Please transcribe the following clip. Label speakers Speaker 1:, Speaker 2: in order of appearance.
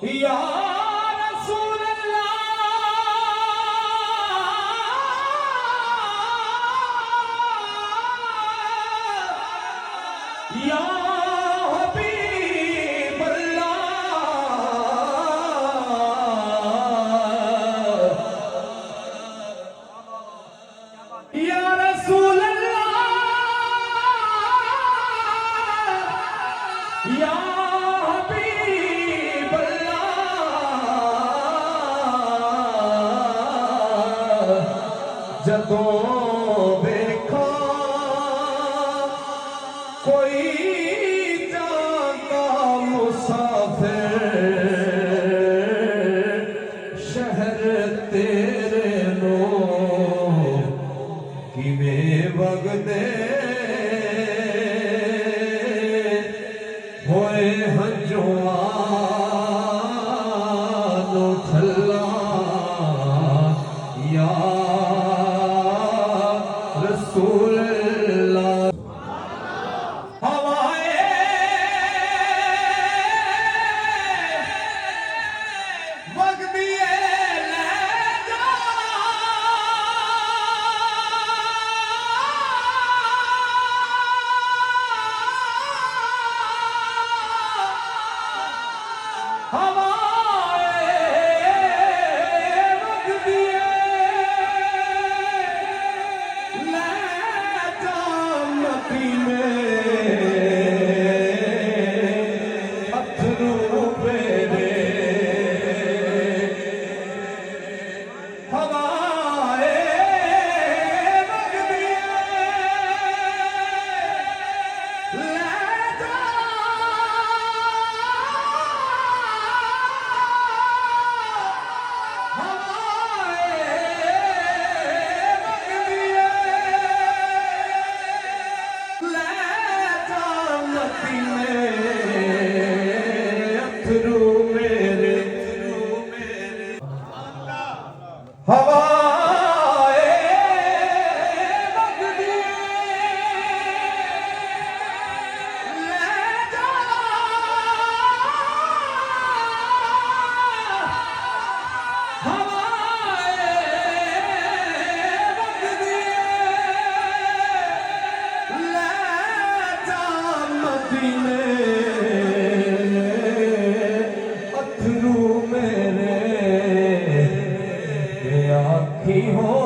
Speaker 1: या रसूल अल्लाह या हबीब अल्लाह या रसूल अल्लाह या जदों देखा कोई जाता मुसाफिर शहर तेरे नो किवें वगदे होए हंजुआ नो ठल्ला या रसूल अल्लाह हवाए वगदिए ले जा अथरू मेरे आखी हो